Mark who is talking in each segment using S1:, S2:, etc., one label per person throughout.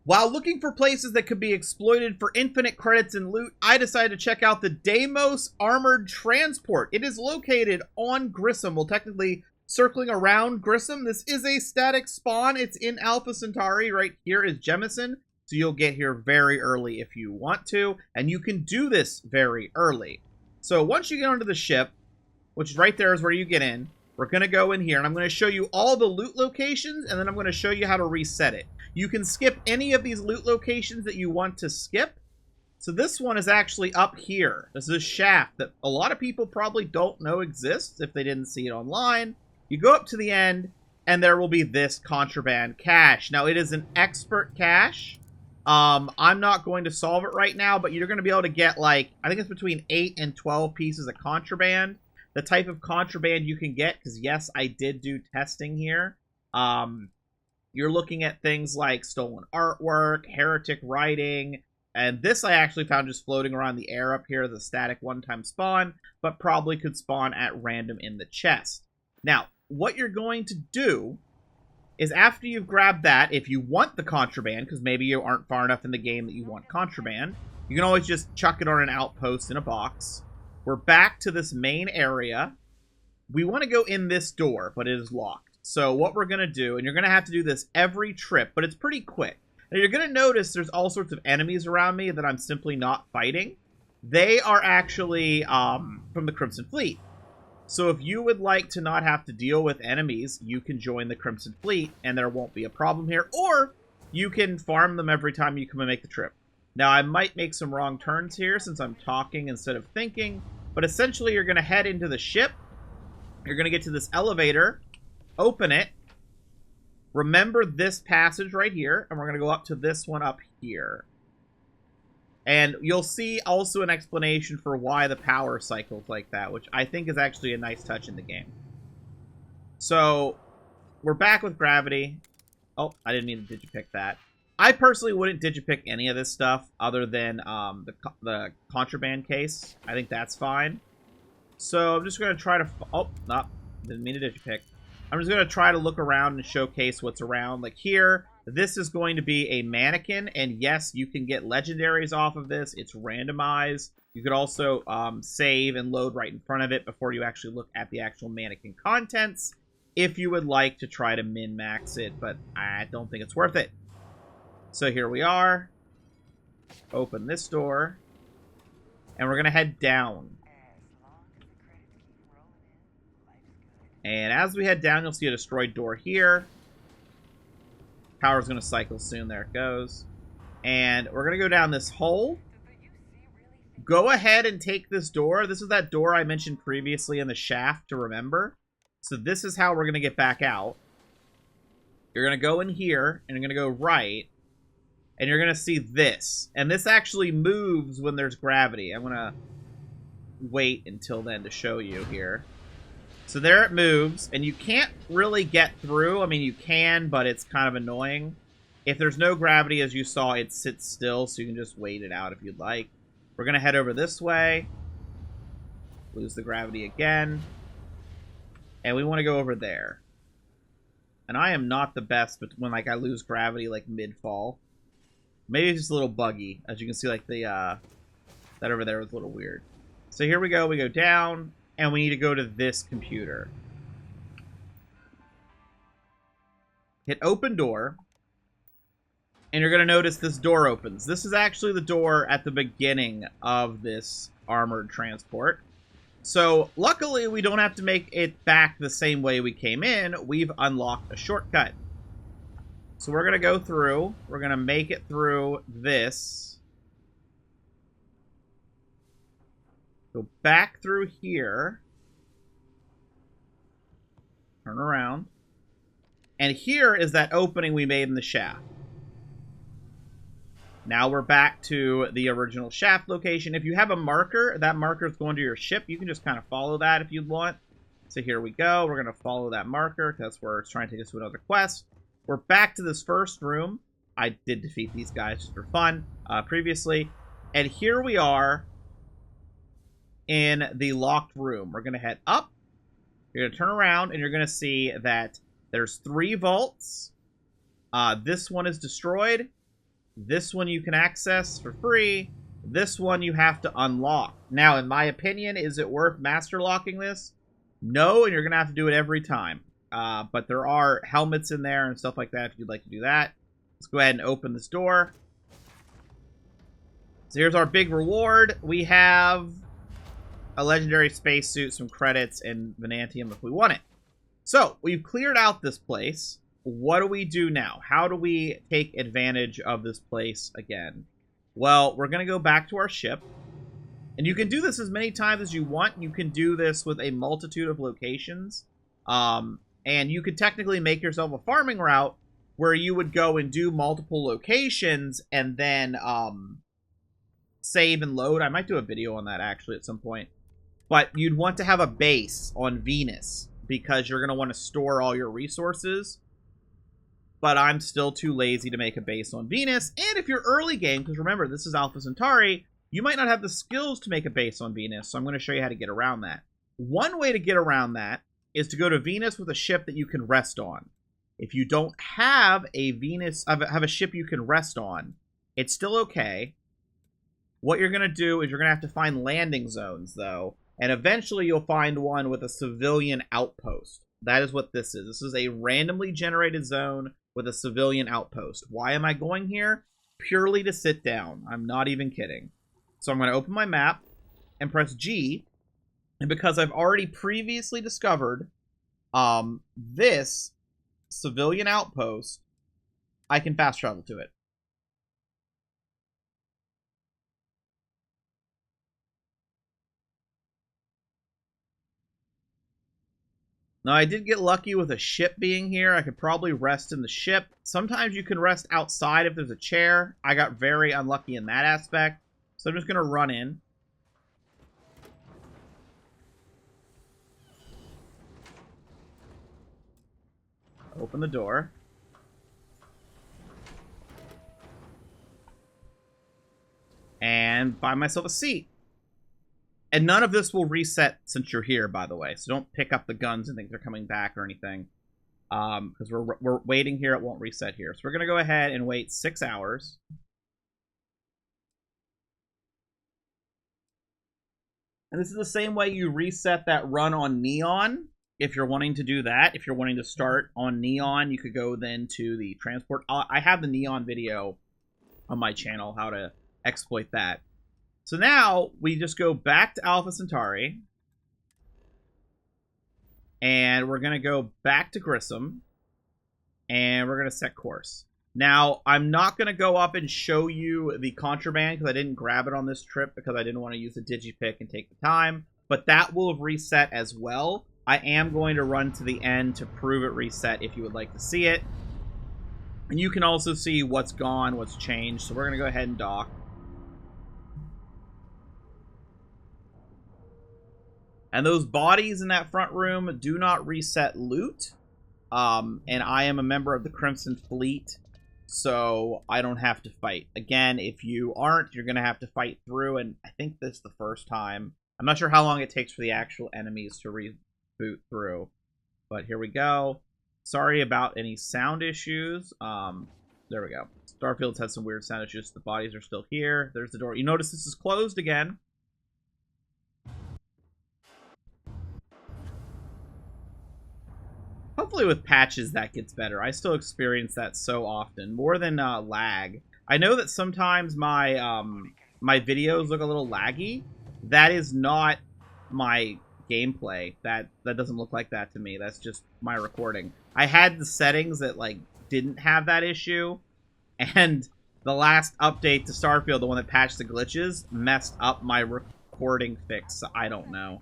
S1: While looking for places that could be exploited for infinite credits and loot, I decided to check out the Deimos Armored Transport. It is located on Grissom. Well, technically circling around Grissom. This is a static spawn. It's in Alpha Centauri. Right here is Jemison. So you'll get here very early if you want to. And you can do this very early. So once you get onto the ship, which is right there is where you get in, we're going to go in here. And I'm going to show you all the loot locations. And then I'm going to show you how to reset it. You can skip any of these loot locations that you want to skip. So this one is actually up here. This is a shaft that a lot of people probably don't know exists if they didn't see it online. You go up to the end, and there will be this contraband cache. Now, it is an expert cache. I'm not going to solve it right now, but you're going to be able to get, like, I think it's between 8 and 12 pieces of contraband. The type of contraband you can get, because, yes, I did do testing here. You're looking at things like stolen artwork, heretic writing, and this I actually found just floating around the air up here as a static one-time spawn, but probably could spawn at random in the chest. Now, what you're going to do is after you've grabbed that, if you want the contraband, because maybe you aren't far enough in the game that you want contraband, you can always just chuck it on an outpost in a box. We're back to this main area. We want to go in this door, but it is locked. So what we're going to do, and you're going to have to do this every trip, but it's pretty quick. And you're going to notice there's all sorts of enemies around me that I'm simply not fighting. They are actually from the Crimson Fleet. So if you would like to not have to deal with enemies, you can join the Crimson Fleet, and there won't be a problem here. Or you can farm them every time you come and make the trip. Now, I might make some wrong turns here since I'm talking instead of thinking. But essentially, you're going to head into the ship. You're going to get to this elevator. Open it. Remember this passage right here, and we're going to go up to this one up here. And you'll see also an explanation for why the power cycles like that, which I think is actually a nice touch in the game. So, we're back with gravity. Oh, I didn't mean to digipick that. I personally wouldn't digipick any of this stuff other than the contraband case. I think that's fine. So, I'm just going to try to... Oh, no, didn't mean to digipick. I'm just going to try to look around and showcase what's around. Like here, this is going to be a mannequin. And yes, you can get legendaries off of this. It's randomized. You could also save and load right in front of it before you actually look at the actual mannequin contents. If you would like to try to min-max it. But I don't think it's worth it. So here we are. Open this door. And we're going to head down. And as we head down, you'll see a destroyed door here. Power's going to cycle soon. There it goes. And we're going to go down this hole. Go ahead and take this door. This is that door I mentioned previously in the shaft to remember. So this is how we're going to get back out. You're going to go in here, and you're going to go right. And you're going to see this. And this actually moves when there's gravity. I'm going to wait until then to show you here. So there it moves, and you can't really get through. I mean, you can, but it's kind of annoying. If there's no gravity, as you saw, it sits still, so you can just wait it out if you'd like. We're going to head over this way. Lose the gravity again. And we want to go over there. And I am not the best, but when like I lose gravity like mid-fall. Maybe it's just a little buggy. As you can see, like the that over there was a little weird. So here we go. We go down. And we need to go to this computer. Hit open door. And you're going to notice this door opens. This is actually the door at the beginning of this armored transport. So, luckily, we don't have to make it back the same way we came in. We've unlocked a shortcut. So we're going to go through. We're going to make it through this. Go back through here. Turn around. And here is that opening we made in the shaft. Now we're back to the original shaft location. If you have a marker, that marker is going to your ship. You can just kind of follow that if you'd want. So here we go. We're going to follow that marker. That's where it's trying to take us to another quest. We're back to this first room. I did defeat these guys just for fun previously. And here we are in the locked room. We're going to head up. You're going to turn around, and you're going to see that there's 3 vaults. This one is destroyed. This one you can access for free. This one you have to unlock. Now, in my opinion, is it worth master locking this? No, and you're going to have to do it every time. But there are helmets in there and stuff like that if you'd like to do that. Let's go ahead and open this door. So here's our big reward. We have a legendary spacesuit, some credits, and Venantium if we want it. So, we've cleared out this place. What do we do now? How do we take advantage of this place again? Well, we're going to go back to our ship. And you can do this as many times as you want. You can do this with a multitude of locations. And you could technically make yourself a farming route where you would go and do multiple locations and then save and load. I might do a video on that actually at some point. But you'd want to have a base on Venus because you're going to want to store all your resources. But I'm still too lazy to make a base on Venus. And if you're early game, because remember, this is Alpha Centauri, you might not have the skills to make a base on Venus. So I'm going to show you how to get around that. One way to get around that is to go to Venus with a ship that you can rest on. If you don't have a have a ship you can rest on, it's still okay. What you're going to do is you're going to have to find landing zones, though. And eventually you'll find one with a civilian outpost. That is what this is. This is a randomly generated zone with a civilian outpost. Why am I going here? Purely to sit down. I'm not even kidding. So I'm going to open my map and press G. And because I've already previously discovered this civilian outpost, I can fast travel to it. Now, I did get lucky with a ship being here. I could probably rest in the ship. Sometimes you can rest outside if there's a chair. I got very unlucky in that aspect. So I'm just going to run in. Open the door. And find myself a seat. And none of this will reset since you're here, by the way. So don't pick up the guns and think they're coming back or anything. Because we're waiting here. It won't reset here. So we're going to go ahead and wait 6 hours. And this is the same way you reset that run on Neon. If you're wanting to do that, if you're wanting to start on Neon, you could go then to the transport. I have the Neon video on my channel, how to exploit that. So now, we just go back to Alpha Centauri. And we're going to go back to Grissom. And we're going to set course. Now, I'm not going to go up and show you the contraband because I didn't grab it on this trip because I didn't want to use the digipick and take the time. But that will have reset as well. I am going to run to the end to prove it reset if you would like to see it. And you can also see what's gone, what's changed. So we're going to go ahead and dock. And those bodies in that front room do not reset loot. And I am a member of the Crimson Fleet, so I don't have to fight. Again, if you aren't, you're going to have to fight through, and I think this is the first time. I'm not sure how long it takes for the actual enemies to reboot through. But here we go. Sorry about any sound issues. There we go. Starfield's had some weird sound issues. The bodies are still here. There's the door. You notice this is closed again. Hopefully with patches that gets better. I still experience that so often. More than lag. I know that sometimes my my videos look a little laggy. That is not my gameplay. That doesn't look like that to me. That's just my recording. I had the settings that like didn't have that issue. And the last update to Starfield, the one that patched the glitches, messed up my recording fix. I don't know.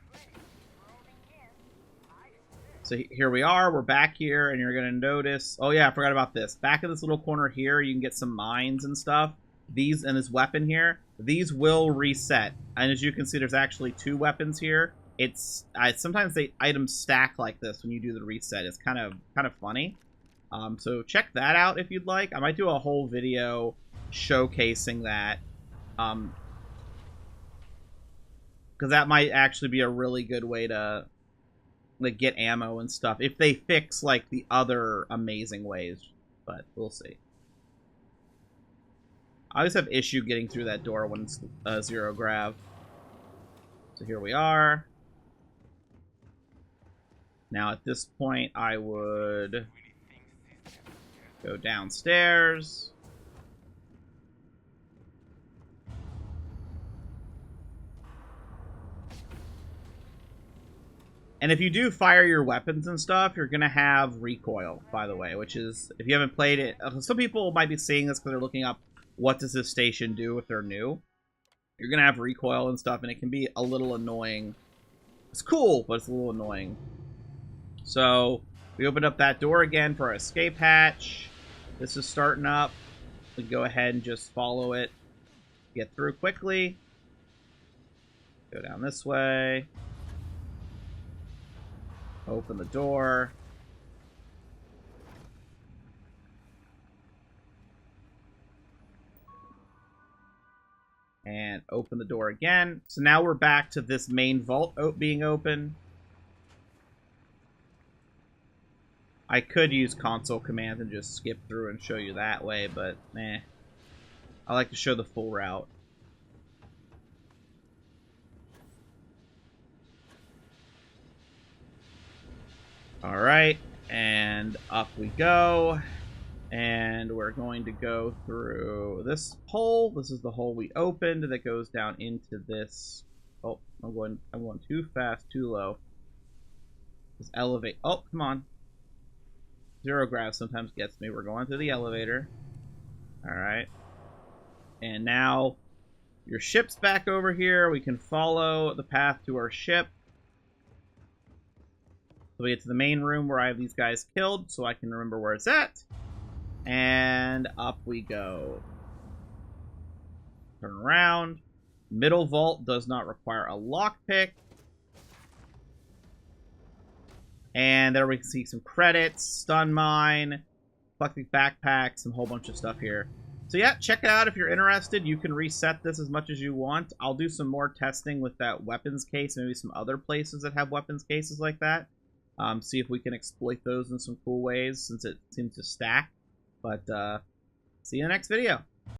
S1: So here we are, we're back here, and you're going to notice... Oh yeah, I forgot about this. Back in this little corner here, you can get some mines and stuff. These, and this weapon here, these will reset. And as you can see, there's actually 2 weapons here. It's... sometimes the items stack like this when you do the reset. It's kind of funny. So check that out if you'd like. I might do a whole video showcasing that. Because that might actually be a really good way to... like get ammo and stuff if they fix like the other amazing ways, but we'll see. I always have issue getting through that door when it's zero grav. So here we are. Now at this point, I would go downstairs. And if you do fire your weapons and stuff, you're going to have recoil, by the way, which is, if you haven't played it, some people might be seeing this because they're looking up what does this station do if they're new. You're going to have recoil and stuff, and it can be a little annoying. It's cool, but it's a little annoying. So, we opened up that door again for our escape hatch. This is starting up. We go ahead and just follow it. Get through quickly. Go down this way. Open the door. And open the door again. So now we're back to this main vault being open. I could use console commands and just skip through and show you that way, but eh. I like to show the full route. Alright, and up we go. And we're going to go through this hole. This is the hole we opened that goes down into this. Oh, I'm going too fast, too low. This elevate. Oh, come on. Zero grav sometimes gets me. We're going through the elevator. Alright. And now your ship's back over here. We can follow the path to our ship. So we get to the main room where I have these guys killed, so I can remember where it's at. And up we go. Turn around. Middle vault does not require a lockpick. And there we can see some credits, stun mine, collecting backpacks, some whole bunch of stuff here. So yeah, check it out if you're interested. You can reset this as much as you want. I'll do some more testing with that weapons case, maybe some other places that have weapons cases like that. See if we can exploit those in some cool ways since it seems to stack. But see you in the next video.